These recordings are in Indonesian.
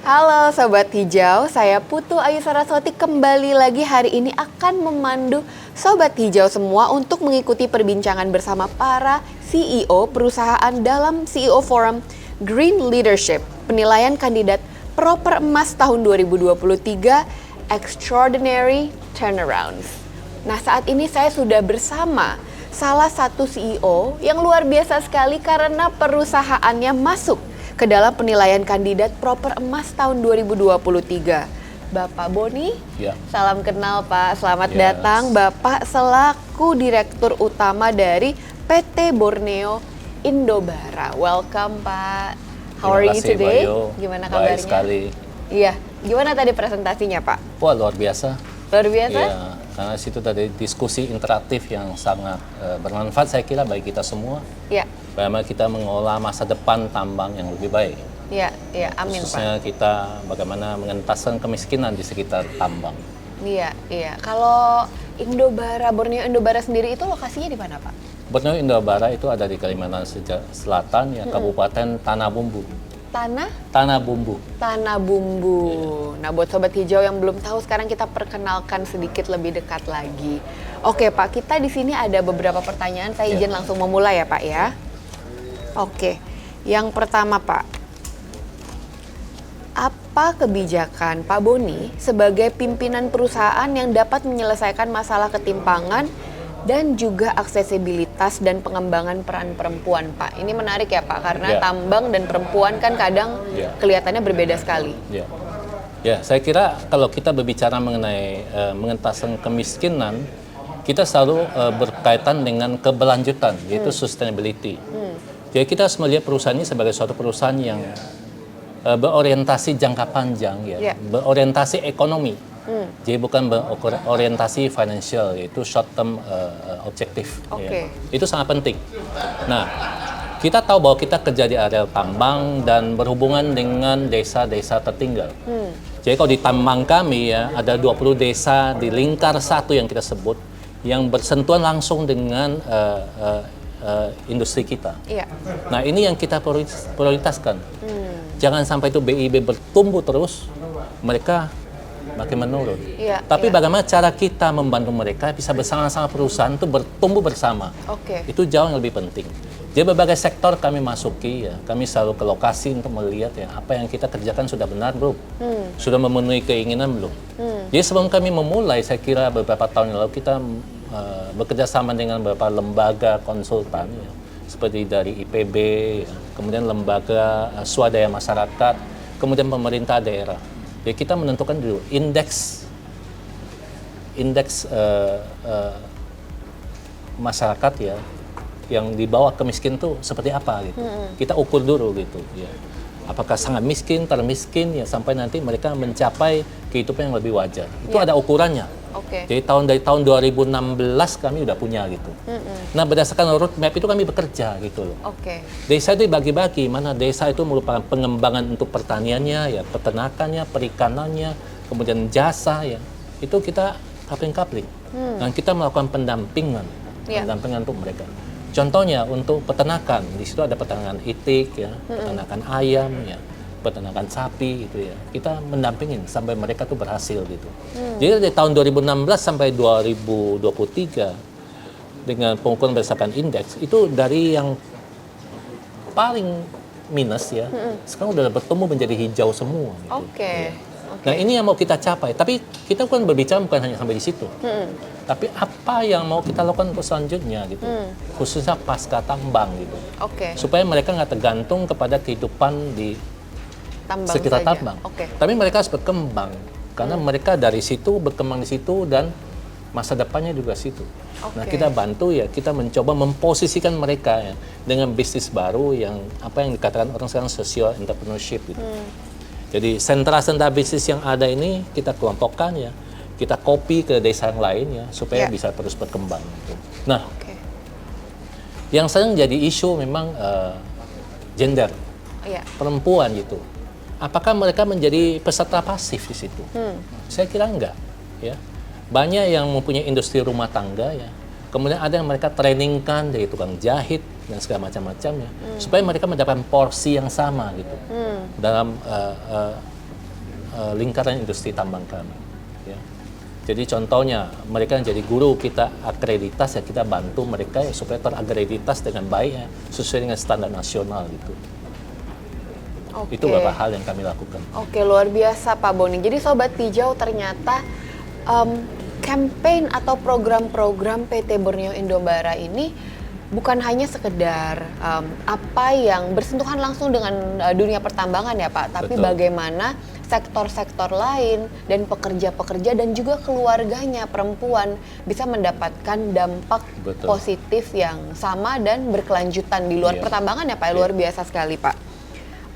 Halo Sobat Hijau, saya Putu Ayu Saraswati kembali lagi hari ini akan memandu Sobat Hijau semua untuk mengikuti perbincangan bersama para CEO perusahaan dalam CEO Forum Green Leadership, penilaian kandidat Proper Emas tahun 2023 Extraordinary Turnarounds. Nah, saat ini saya sudah bersama salah satu CEO yang luar biasa sekali karena perusahaannya masuk ke dalam penilaian kandidat Proper Emas tahun 2023. Bapak Boni, Ya. Salam kenal Pak, selamat datang Bapak selaku Direktur Utama dari PT Borneo Indobara. Welcome Pak. How are you today? Bayu. Gimana kabarnya? Baik sekali. Iya, gimana tadi presentasinya Pak? Wah, luar biasa. Luar biasa? Iya, karena situ tadi diskusi interaktif yang sangat bermanfaat saya kira bagi kita semua. Iya. Bagaimana kita mengolah masa depan tambang yang lebih baik. Iya, iya, amin Khususnya Pak. kita bagaimana mengentaskan kemiskinan di sekitar tambang. Iya, iya. Kalau Indobara, Borneo Indobara sendiri itu lokasinya di mana Pak? Borneo Indobara itu ada di Kalimantan Selatan, ya, Kabupaten Tanah Bumbu. Tanah Bumbu. Tanah Bumbu. Nah, buat Sobat Hijau yang belum tahu, sekarang kita perkenalkan sedikit lebih dekat lagi. Oke Pak, kita di sini ada beberapa pertanyaan. Saya izin langsung memulai ya Pak ya. Oke, yang pertama Pak, apa kebijakan Pak Boni sebagai pimpinan perusahaan yang dapat menyelesaikan masalah ketimpangan dan juga aksesibilitas dan pengembangan peran perempuan Pak? Ini menarik ya Pak, karena tambang dan perempuan kan kadang kelihatannya berbeda sekali. Ya, saya kira kalau kita berbicara mengenai mengentaskan kemiskinan, kita selalu berkaitan dengan keberlanjutan, yaitu sustainability. Jadi kita harus melihat perusahaan ini sebagai suatu perusahaan yang berorientasi jangka panjang, berorientasi ekonomi. Jadi bukan berorientasi financial, yaitu short term objektif. Ya. Itu sangat penting. Nah, kita tahu bahwa kita kerja di area tambang dan berhubungan dengan desa-desa tertinggal. Jadi kalau di tambang kami ya ada 20 desa di lingkar satu yang kita sebut yang bersentuhan langsung dengan industri kita. Nah, ini yang kita prioritaskan. Jangan sampai itu BIB bertumbuh terus, mereka makin menurun. Tapi bagaimana cara kita membantu mereka bisa bersama-sama perusahaan itu bertumbuh bersama. Itu jauh yang lebih penting. Jadi berbagai sektor kami masuki, ya, kami selalu ke lokasi untuk melihat ya apa yang kita kerjakan sudah benar belum, sudah memenuhi keinginan belum. Jadi sebelum kami memulai, saya kira beberapa tahun yang lalu kita bekerja sama dengan beberapa lembaga konsultan, ya, seperti dari IPB, ya, kemudian lembaga swadaya masyarakat, kemudian pemerintah daerah. Jadi kita menentukan dulu indeks masyarakat ya yang di bawah kemiskinan itu seperti apa gitu. Kita ukur dulu gitu ya. Apakah sangat miskin, termiskin ya sampai nanti mereka mencapai kehidupan yang lebih wajar. Itu ada ukurannya. Jadi dari tahun 2016 kami udah punya gitu. Nah, berdasarkan roadmap itu kami bekerja gitu loh. Desa itu dibagi-bagi, mana desa itu merupakan pengembangan untuk pertaniannya, ya, peternakannya, perikanannya, kemudian jasa ya. Itu kita coupling. Dan kita melakukan pendampingan untuk mereka. Contohnya untuk peternakan, di situ ada peternakan itik ya, peternakan ayam ya, peternakan sapi gitu ya. Kita mendampingin sampai mereka tuh berhasil gitu. Jadi dari tahun 2016 sampai 2023 dengan pengukuran berdasarkan indeks itu dari yang paling minus ya, sekarang udah bertumbuh menjadi hijau semua gitu. Nah, ini yang mau kita capai. Tapi kita kan berbicara bukan hanya sampai di situ. Tapi apa yang mau kita lakukan untuk selanjutnya gitu. Khususnya pasca tambang gitu. Supaya mereka nggak tergantung kepada kehidupan di sekitar tambang. Tapi mereka harus berkembang. Karena mereka dari situ, berkembang di situ, dan masa depannya juga situ. Nah, kita bantu ya, kita mencoba memposisikan mereka ya, dengan bisnis baru yang apa yang dikatakan orang sekarang social entrepreneurship gitu. Jadi sentra-sentra bisnis yang ada ini kita kelompokkan ya, kita copy ke desa yang lain ya, supaya bisa terus berkembang gitu. Nah, yang sering jadi isu memang gender, perempuan gitu. Apakah mereka menjadi peserta pasif di situ? Saya kira enggak. Ya, banyak yang mempunyai industri rumah tangga ya. Kemudian ada yang mereka trainingkan dari tukang jahit dan segala macam-macamnya supaya mereka mendapatkan porsi yang sama gitu dalam lingkaran industri tambang kami. Ya. Jadi contohnya mereka yang jadi guru kita akreditas ya kita bantu mereka ya, supaya terakreditas dengan baik ya, sesuai dengan standar nasional gitu. Oke. Itu beberapa hal yang kami lakukan. Oke, luar biasa Pak Boni. Jadi Sobat Hijau ternyata campaign atau program-program PT Borneo Indobara ini bukan hanya sekedar apa yang bersentuhan langsung dengan dunia pertambangan ya Pak, tapi Betul. bagaimana sektor-sektor lain dan pekerja-pekerja dan juga keluarganya perempuan bisa mendapatkan dampak Betul. positif yang sama dan berkelanjutan di luar Iya. pertambangan ya Pak, luar biasa sekali Pak.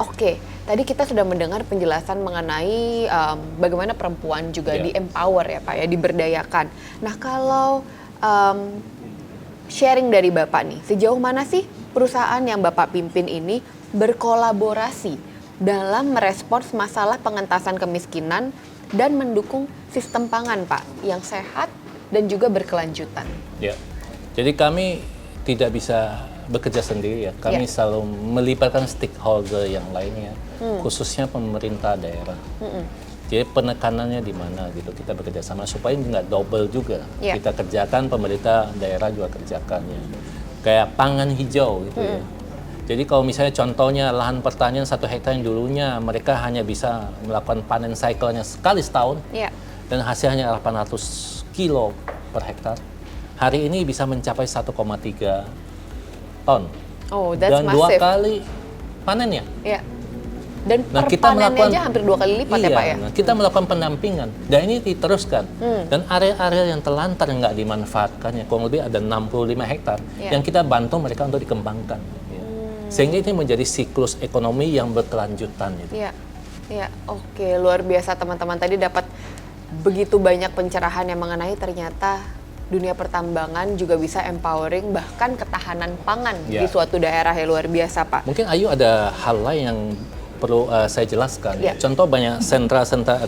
Oke, tadi kita sudah mendengar penjelasan mengenai bagaimana perempuan juga Iya. di-empower ya Pak ya, diberdayakan. Nah kalau sharing dari Bapak nih, sejauh mana sih perusahaan yang Bapak pimpin ini berkolaborasi dalam merespons masalah pengentasan kemiskinan dan mendukung sistem pangan Pak yang sehat dan juga berkelanjutan? Ya, jadi kami tidak bisa bekerja sendiri ya. Kami selalu melibatkan stakeholder yang lainnya, khususnya pemerintah daerah. Jadi penekanannya di mana gitu, kita bekerja sama supaya nggak double juga. Ya. Kita kerjakan, pemerintah daerah juga kerjakan ya. Kayak pangan hijau gitu ya. Jadi kalau misalnya contohnya lahan pertanian 1 hektar yang dulunya mereka hanya bisa melakukan panen cycle-nya sekali setahun Ya. dan hasilnya 800 kilo per hektar. Hari ini bisa mencapai 1,3 ton. Oh, that's Dan 2 massive. kali panennya. Ya. Dan Nah, per kita panennya melakukan aja hampir 2 kali lipat iya, ya Pak ya? nah, kita melakukan pendampingan dan ini diteruskan. Dan area-area yang terlantar yang nggak dimanfaatkan ya kurang lebih ada 65 hektar Iya. yang kita bantu mereka untuk dikembangkan. Ya. Sehingga ini menjadi siklus ekonomi yang berkelanjutan. Gitu. Iya, iya, oke, luar biasa teman-teman. Tadi dapat begitu banyak pencerahan yang mengenai ternyata dunia pertambangan juga bisa empowering bahkan ketahanan pangan di Ya. suatu daerah ya, luar biasa Pak. Mungkin Ayu ada hal lain yang perlu saya jelaskan. Ya. Contoh banyak sentra-sentra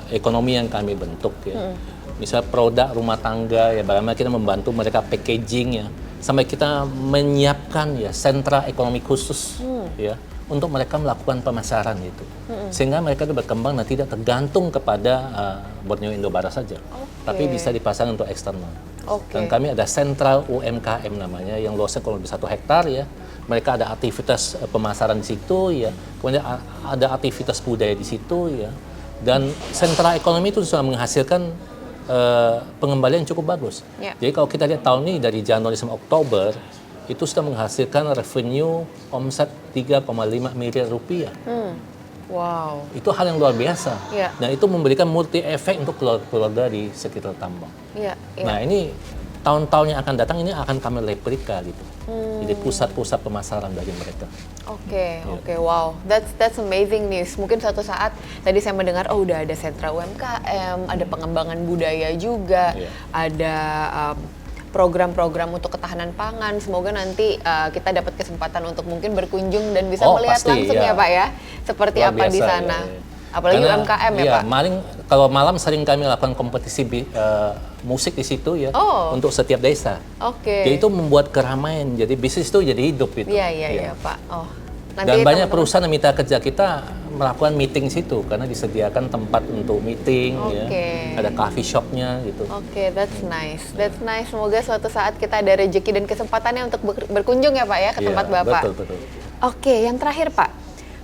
ekonomi yang kami bentuk ya. Misal produk rumah tangga ya, bagaimana kita membantu mereka packaging ya, sampai kita menyiapkan ya sentra ekonomi khusus ya untuk mereka melakukan pemasaran gitu. Sehingga mereka itu berkembang dan tidak tergantung kepada Borneo Indobara saja, tapi bisa dipasang untuk eksternal. Oke. Dan kami ada sentral UMKM namanya yang luasnya kurang lebih 1 hektar ya. Mereka ada aktivitas pemasaran di situ ya, kemudian ada aktivitas budaya di situ ya, dan sentra ekonomi itu sudah menghasilkan pengembalian cukup bagus. Ya. Jadi kalau kita lihat tahun ini dari Januari sampai Oktober itu sudah menghasilkan revenue omset 3,5 miliar rupiah. Wow. Itu hal yang luar biasa. Ya. Nah itu memberikan multi efek untuk keluarga di sekitar tambang. Iya, iya. Nah ini tahun-tahun yang akan datang ini akan kami replika gitu. Jadi pusat-pusat pemasaran bagi mereka. Oke, wow, that's amazing news. Mungkin suatu saat tadi saya mendengar, oh udah ada sentra UMKM, ada pengembangan budaya juga, Iya. ada program-program untuk ketahanan pangan. Semoga nanti kita dapat kesempatan untuk mungkin berkunjung dan bisa melihat pasti, langsung ya ya. Pak ya, seperti Luar apa di biasa, sana. ya. Apalagi Karena, UMKM ya iya, Pak. Kalau malam sering kami lakukan kompetisi musik di situ ya Oh. untuk setiap desa. Oke. Jadi itu membuat keramaian, jadi bisnis itu jadi hidup gitu. Iya Pak. Oh, nanti Dan banyak teman-teman- perusahaan yang minta kerja kita melakukan meeting situ karena disediakan tempat untuk meeting ya. Oke. Ada coffee shopnya gitu. Oke, that's nice. That's nice. Semoga suatu saat kita ada rezeki dan kesempatannya untuk berkunjung ya Pak ya ke Iya, tempat Bapak. Betul. Oke, yang terakhir Pak.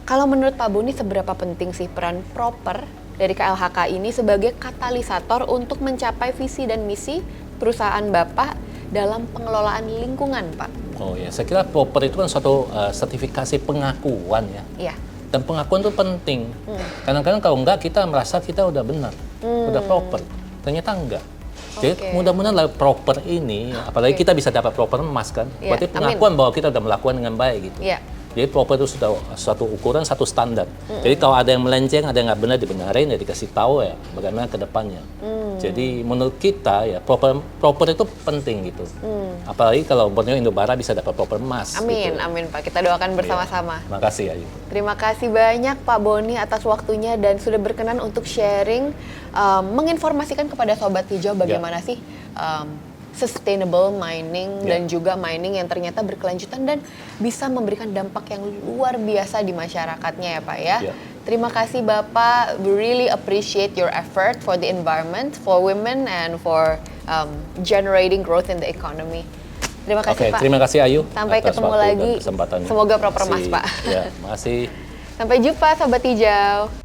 Kalau menurut Pak Boni seberapa penting sih peran proper dari KLHK ini sebagai katalisator untuk mencapai visi dan misi perusahaan Bapak dalam pengelolaan lingkungan, Pak? Oh ya, saya kira proper itu kan suatu sertifikasi pengakuan ya. Iya. Dan pengakuan itu penting. Kadang-kadang kalau enggak kita merasa kita udah benar, udah proper. Ternyata enggak. Jadi Oke. mudah-mudahan lah proper ini, apalagi Oke. kita bisa dapat proper emas kan. Iya, Berarti pengakuan bahwa kita udah melakukan dengan baik gitu. Iya. Jadi proper itu sudah suatu ukuran, satu standar. Jadi kalau ada yang melenceng, ada yang nggak benar dibenarin, ya dikasih tahu ya bagaimana ke depannya. Jadi menurut kita ya proper itu penting gitu. Apalagi kalau Borneo Indobara bisa dapat proper emas. Amin, gitu. amin Pak. Kita doakan bersama-sama. Terima kasih Ayu. Terima kasih banyak Pak Boni atas waktunya dan sudah berkenan untuk sharing, menginformasikan kepada Sobat Hijau bagaimana sih sustainable mining dan juga mining yang ternyata berkelanjutan dan bisa memberikan dampak yang luar biasa di masyarakatnya ya Pak ya. Ya. Terima kasih Bapak. We really appreciate your effort for the environment, for women, and for generating growth in the economy. Terima kasih Pak. Terima kasih Ayu. Sampai atas ketemu waktu dan lagi. kesempatannya. Semoga proper Mas Makasih. Pak. Ya, makasih. Sampai jumpa Sobat Hijau.